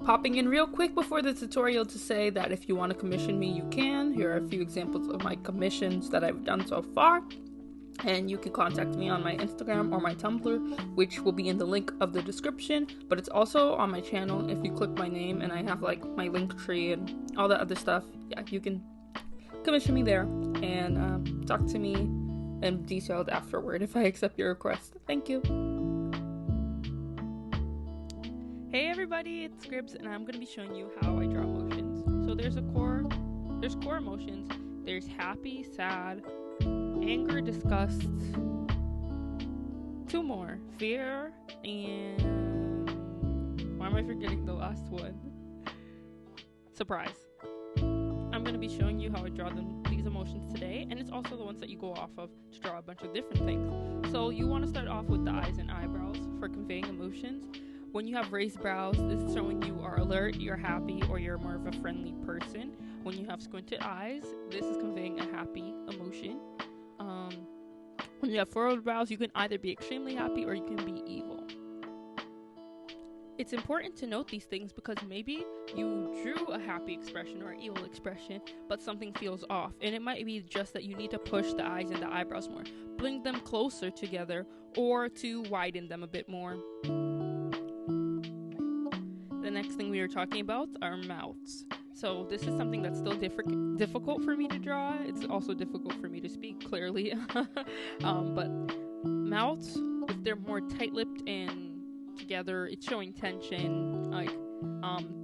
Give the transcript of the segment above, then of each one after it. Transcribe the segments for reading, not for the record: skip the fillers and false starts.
Popping in real quick before the tutorial to say that if you want to commission me, you can. Here are a few examples of my commissions that I've done so far. And you can contact me on my Instagram or my Tumblr, which will be in the link of the description, but it's also on my channel. If you click my name and I have like my link tree and all that other stuff, yeah, you can commission me there and talk to me in detailed afterward if I accept your request. Thank you. Hey everybody, it's Scribs, and I'm going to be showing you how I draw emotions. So there's core emotions. There's happy, sad, anger, disgust, two more, fear, and why am I forgetting the last one? Surprise. I'm going to be showing you how I draw these emotions today, and it's also the ones that you go off of to draw a bunch of different things. So you want to start off with the eyes and eyebrows for conveying emotions. When you have raised brows, this is showing you are alert, you're happy, or you're more of a friendly person. When you have squinted eyes, this is conveying a happy emotion. When you have furrowed brows, you can either be extremely happy or you can be evil. It's important to note these things because maybe you drew a happy expression or an evil expression, but something feels off. And it might be just that you need to push the eyes and the eyebrows more, bring them closer together, or to widen them a bit more. The next thing we are talking about are mouths. So this is something that's still difficult for me to draw. It's also difficult for me to speak clearly. But mouths, if they're more tight-lipped and together, it's showing tension. Like,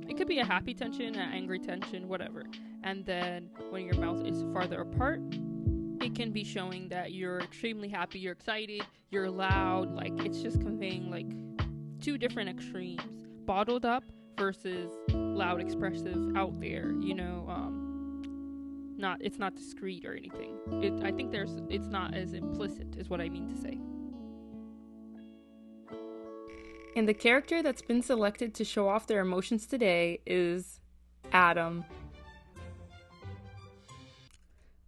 it could be a happy tension, an angry tension, whatever. And then when your mouth is farther apart, it can be showing that you're extremely happy, you're excited, you're loud. Like, it's just conveying like two different extremes. Bottled up versus loud, expressive, out there, it's not discreet or anything. I think it's not as implicit is what I mean to say. And the character that's been selected to show off their emotions today is Adam.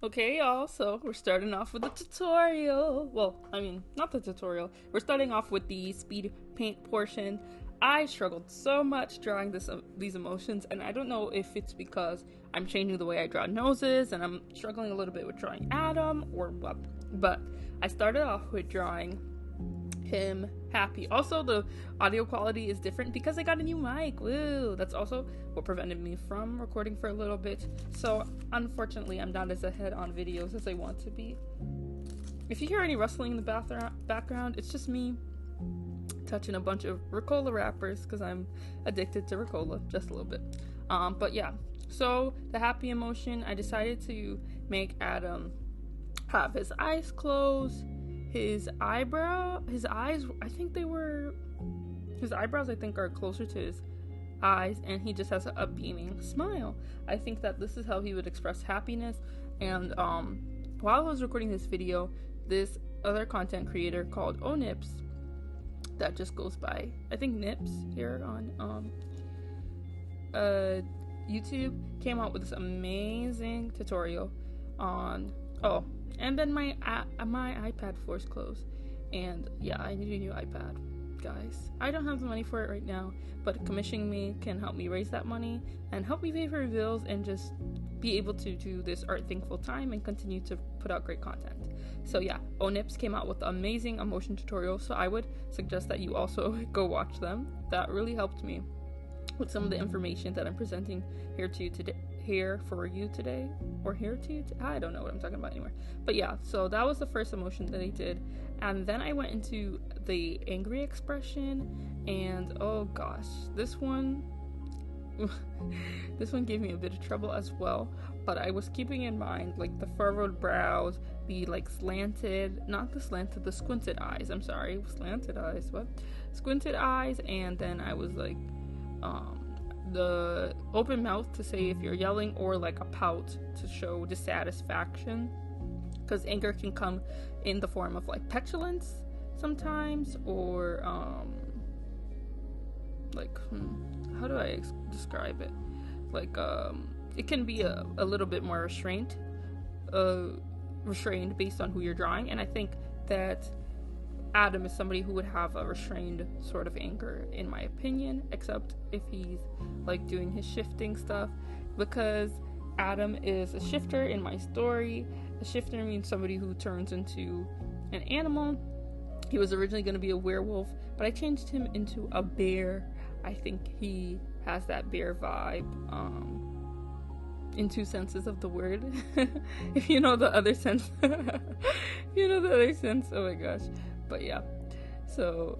Okay, y'all, so we're starting off with the tutorial. Well, I mean, not the tutorial. We're starting off with the speed paint portion. I struggled so much drawing these emotions, and I don't know if it's because I'm changing the way I draw noses and I'm struggling a little bit with drawing Adam or what, but I started off with drawing him happy. Also, the audio quality is different because I got a new mic. Woo! That's also what prevented me from recording for a little bit. So, unfortunately, I'm not as ahead on videos as I want to be. If you hear any rustling in the background, it's just me touching a bunch of Ricola wrappers because I'm addicted to Ricola just a little bit. But yeah, so the happy emotion, I decided to make Adam have his eyes closed, his eyebrows I think are closer to his eyes, and he just has a beaming smile. I think that this is how he would express happiness. And while I was recording this video, this other content creator called Onips, that just goes by, I think, Nips here on YouTube, came out with this amazing tutorial on, and then my iPad force closed, and yeah, I need a new iPad, guys. I don't have the money for it right now, but commissioning me can help me raise that money and help me pay for bills and just be able to do this art thing full time and continue to put out great content. So yeah, Onips came out with an amazing emotion tutorial, so I would suggest that you also go watch them. That really helped me with some of the information that I'm presenting here for you today. I don't know what I'm talking about anymore. But yeah, so that was the first emotion that I did, and then I went into the angry expression, and oh gosh, this one gave me a bit of trouble as well, but I was keeping in mind like the furrowed brows, the like the squinted eyes, squinted eyes, and then I was like the open mouth to say if you're yelling, or like a pout to show dissatisfaction, because anger can come in the form of like petulance sometimes, or how do I describe it? Like, it can be a little bit more restrained based on who you're drawing. And I think that Adam is somebody who would have a restrained sort of anger, in my opinion, except if he's like doing his shifting stuff, because Adam is a shifter in my story. A shifter means somebody who turns into an animal. He was originally going to be a werewolf, but I changed him into a bear. I think he has that bear vibe, in two senses of the word. If you know the other sense. You know the other sense. Oh my gosh. But yeah. So,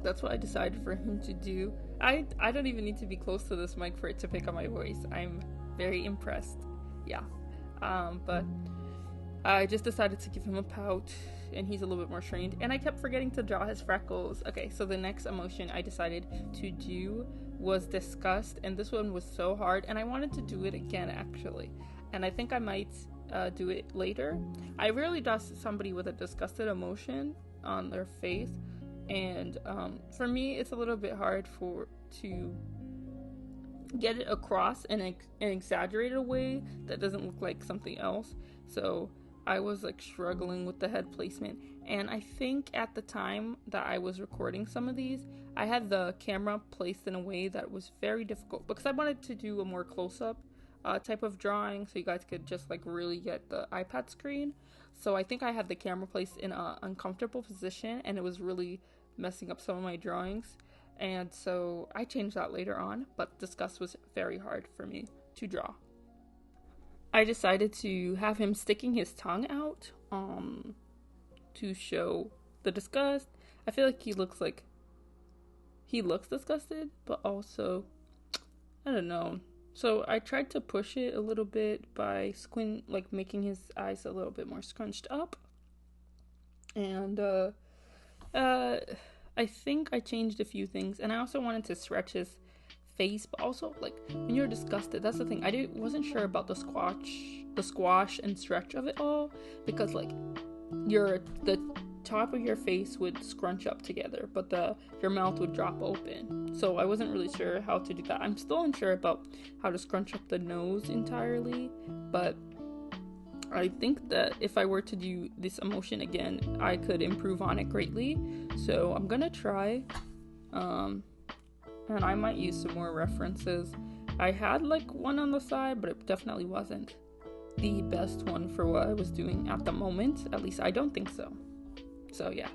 that's what I decided for him to do. I don't even need to be close to this mic for it to pick up my voice. I'm very impressed. Yeah. But I just decided to give him a pout, and he's a little bit more trained. And I kept forgetting to draw his freckles. Okay, so the next emotion I decided to do was disgust, and this one was so hard, and I wanted to do it again, actually. And I think I might do it later. I rarely draw somebody with a disgusted emotion on their face, and for me, it's a little bit hard to get it across in an exaggerated way that doesn't look like something else. So I was like struggling with the head placement, and I think at the time that I was recording some of these, I had the camera placed in a way that was very difficult because I wanted to do a more close-up type of drawing, so you guys could just like really get the iPad screen. So I think I had the camera placed in an uncomfortable position, and it was really messing up some of my drawings. And so I changed that later on, but disgust was very hard for me to draw. I decided to have him sticking his tongue out to show the disgust. I feel like he looks disgusted, but also, I don't know. So I tried to push it a little bit by making his eyes a little bit more scrunched up. And I think I changed a few things, and I also wanted to stretch his face, but also like when you're disgusted, that's the thing. Wasn't sure about the squash and stretch of it all, because like the top of your face would scrunch up together, but your mouth would drop open. So I wasn't really sure how to do that. I'm still unsure about how to scrunch up the nose entirely, but I think that if I were to do this emotion again, I could improve on it greatly. So I'm gonna try, and I might use some more references. I had like one on the side, but it definitely wasn't the best one for what I was doing at the moment. At least I don't think so. So yeah.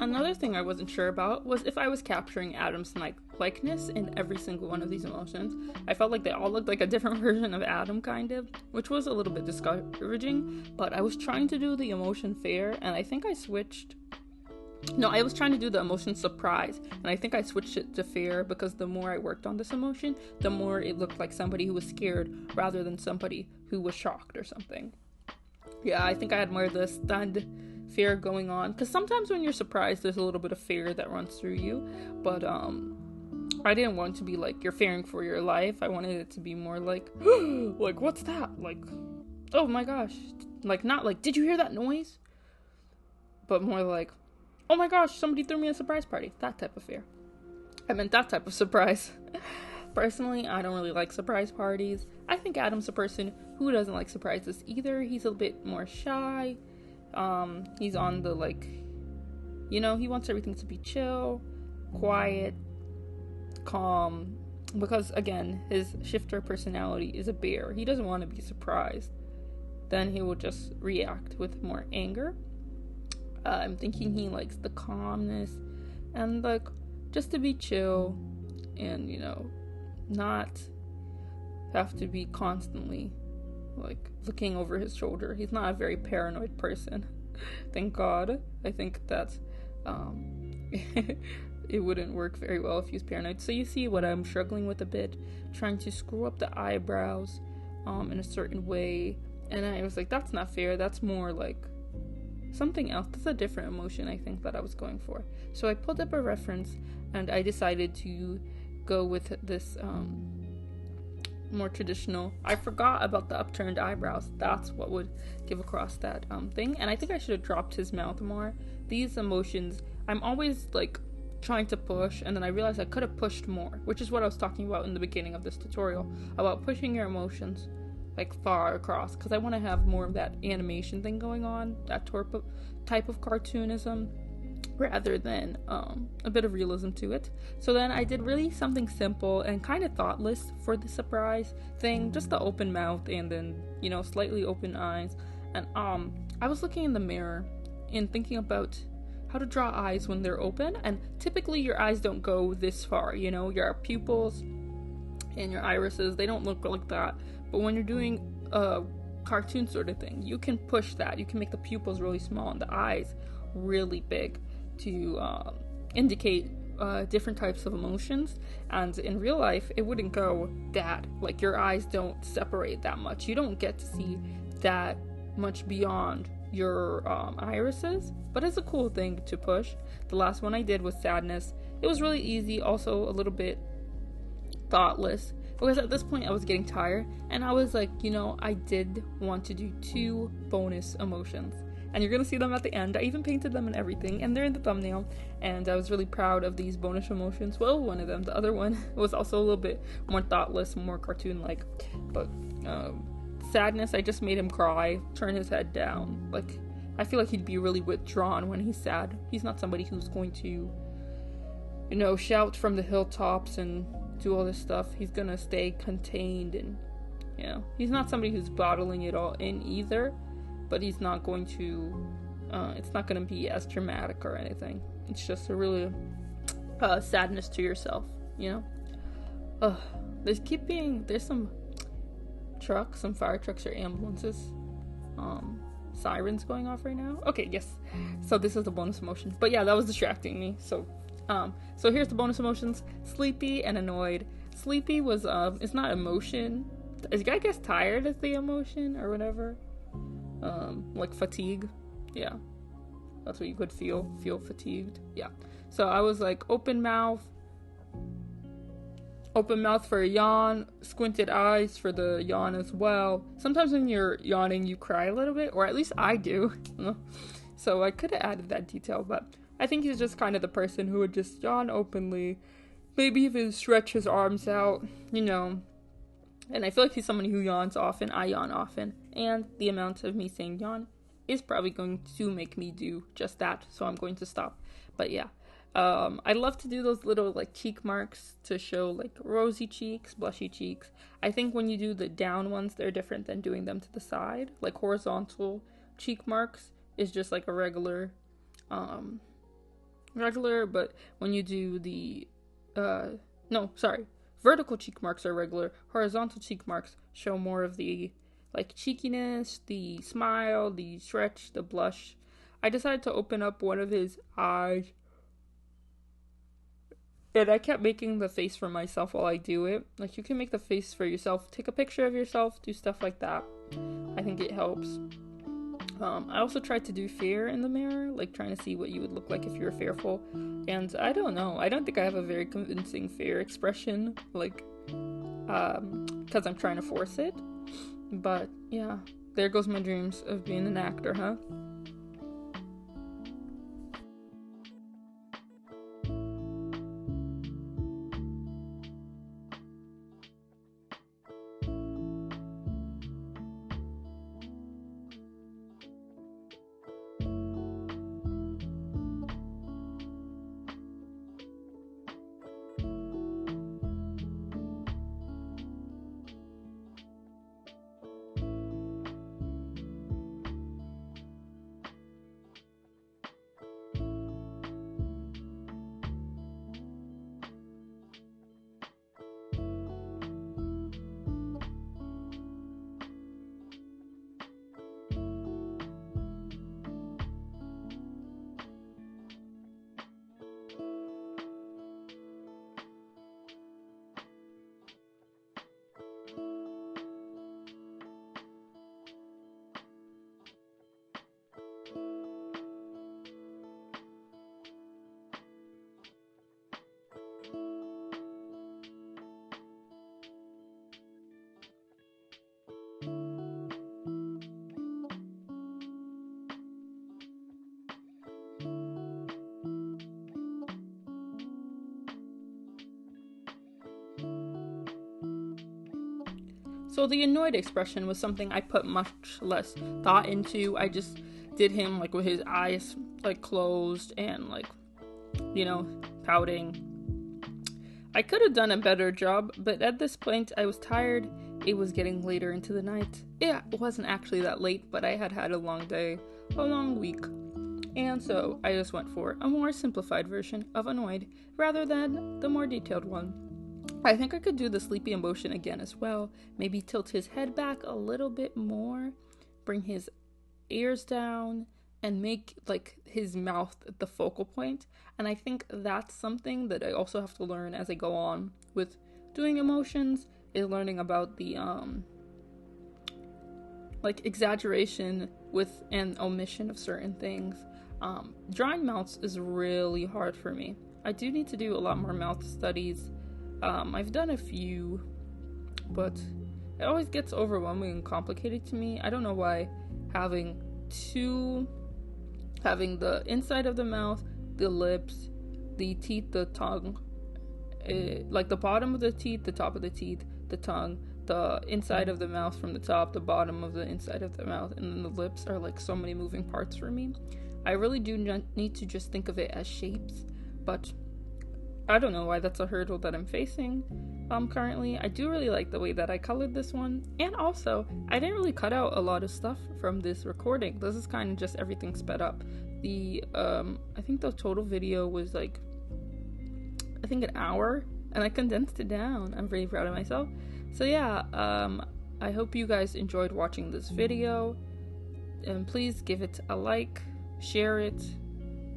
Another thing I wasn't sure about was if I was capturing Adam's likeness in every single one of these emotions. I felt like they all looked like a different version of Adam, kind of, which was a little bit discouraging, but I was trying to do the emotion fair, and I think I switched. No, I was trying to do the emotion surprise, and I think I switched it to fair because the more I worked on this emotion, the more it looked like somebody who was scared rather than somebody who was shocked or something. Yeah, I think I had more of the stunned fear going on, because sometimes when you're surprised there's a little bit of fear that runs through you, but I didn't want to be like you're fearing for your life. I wanted it to be more like like, what's that, like, oh my gosh, like, not like, did you hear that noise, but more like, oh my gosh, somebody threw me a surprise party. That type of fear. I meant that type of surprise. Personally, I don't really like surprise parties. I think Adam's a person who doesn't like surprises either. He's a bit more shy. He's on the, like, he wants everything to be chill, quiet, calm, because, again, his shifter personality is a bear. He doesn't want to be surprised. Then he will just react with more anger. I'm thinking he likes the calmness and, like, just to be chill and, not have to be constantly like looking over his shoulder. He's not a very paranoid person. Thank God. I think that it wouldn't work very well if he's paranoid. So you see what I'm struggling with a bit, trying to screw up the eyebrows in a certain way. And I was like, that's not fair. That's more like something else. That's a different emotion, I think, that I was going for. So I pulled up a reference and I decided to go with this more traditional. I forgot about the upturned eyebrows. That's what would give across that thing. And I think I should have dropped his mouth more. These emotions, I'm always like trying to push, and then I realized I could have pushed more, which is what I was talking about in the beginning of this tutorial, about pushing your emotions like far across, because I want to have more of that animation thing going on, that type of cartoonism, rather than a bit of realism to it. So then I did really something simple and kind of thoughtless for the surprise thing, just the open mouth and then, you know, slightly open eyes. And I was looking in the mirror and thinking about how to draw eyes when they're open, and typically your eyes don't go this far, you know, your pupils and your irises, they don't look like that. But when you're doing a cartoon sort of thing, you can push that. You can make the pupils really small and the eyes really big to indicate different types of emotions. And in real life, it wouldn't go that, like, your eyes don't separate that much. You don't get to see that much beyond your irises, but it's a cool thing to push. The last one I did was sadness. It was really easy, also a little bit thoughtless, because at this point I was getting tired, and I was like, you know, I did want to do 2 bonus emotions, and you're gonna see them at the end. I even painted them and everything, and they're in the thumbnail, and I was really proud of these bonus emotions. Well, one of them. The other one was also a little bit more thoughtless, more cartoon-like, but sadness, I just made him cry, turn his head down. Like, I feel like he'd be really withdrawn when he's sad. He's not somebody who's going to, you know, shout from the hilltops and do all this stuff. He's gonna stay contained, and, you know, he's not somebody who's bottling it all in either, but he's not going to, it's not gonna be as dramatic or anything. It's just a really sadness to yourself, you know? There's some trucks, some fire trucks or ambulances, sirens going off right now. Okay, yes. So this is the bonus emotion. But yeah, that was distracting me. So here's the bonus emotions. Sleepy and annoyed. Sleepy was it's not emotion. I guess tired is the emotion or whatever. Like fatigue. Yeah. That's what you could feel fatigued. Yeah. So I was like open mouth for a yawn, squinted eyes for the yawn as well. Sometimes when you're yawning, you cry a little bit, or at least I do. So I could have added that detail, but I think he's just kind of the person who would just yawn openly, maybe even stretch his arms out, you know. And I feel like he's someone who yawns often. I yawn often, and the amount of me saying yawn is probably going to make me do just that, so I'm going to stop. But yeah. I love to do those little like cheek marks to show like rosy cheeks, blushy cheeks. I think when you do the down ones, they're different than doing them to the side. Like horizontal cheek marks is just like a regular, but when you do the, vertical cheek marks are regular. Horizontal cheek marks show more of the like cheekiness, the smile, the stretch, the blush. I decided to open up one of his eyes, and I kept making the face for myself while I do it. Like, you can make the face for yourself. Take a picture of yourself. Do stuff like that. I think it helps. I also tried to do fear in the mirror. Like, trying to see what you would look like if you were fearful. And I don't know. I don't think I have a very convincing fear expression. Like, because I'm trying to force it. But, yeah. There goes my dreams of being an actor, huh? So the annoyed expression was something I put much less thought into. I just did him like with his eyes like closed and like, you know, pouting. I could have done a better job, but at this point I was tired. It was getting later into the night. Yeah, it wasn't actually that late, but I had had a long day, a long week. And so I just went for a more simplified version of annoyed rather than the more detailed one. I think I could do the sleepy emotion again as well. Maybe tilt his head back a little bit more, bring his ears down, and make like his mouth the focal point. And I think that's something that I also have to learn as I go on with doing emotions, is learning about the like exaggeration with an omission of certain things. Drawing mouths is really hard for me. I do need to do a lot more mouth studies. I've done a few, but it always gets overwhelming and complicated to me. I don't know why having the inside of the mouth, the lips, the teeth, the tongue, like the bottom of the teeth, the top of the teeth, the tongue, the inside of the mouth from the top, the bottom of the inside of the mouth, and then the lips are like so many moving parts for me. I really do need to just think of it as shapes, but I don't know why that's a hurdle that I'm facing currently. I do really like the way that I colored this one, and also I didn't really cut out a lot of stuff from this recording. This is kind of just everything sped up. I think the total video was like, I think an hour, and I condensed it down. I'm very proud of myself. So yeah, I hope you guys enjoyed watching this video, and please give it a like, share it,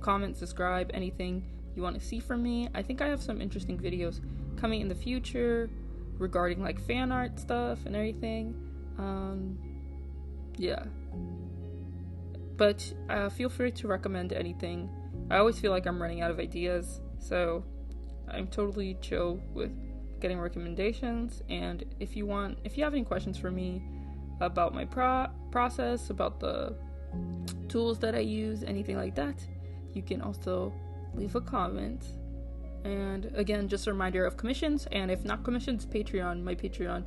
comment, subscribe, anything you want to see from me. I think I have some interesting videos coming in the future regarding like fan art stuff and everything. Yeah, but feel free to recommend anything. I always feel like I'm running out of ideas, so I'm totally chill with getting recommendations. And if you have any questions for me about my process, about the tools that I use, anything like that, you can also leave a comment. And again, just a reminder of commissions, and if not commissions, Patreon. My Patreon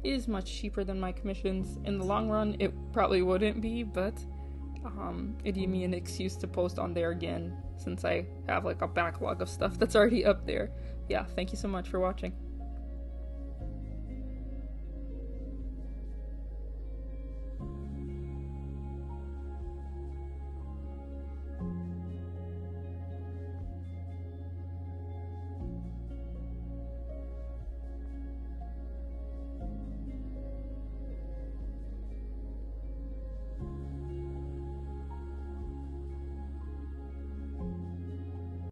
is much cheaper than my commissions. In the long run, it probably wouldn't be, but it gave me an excuse to post on there again, since I have like a backlog of stuff that's already up there. Yeah, thank you so much for watching.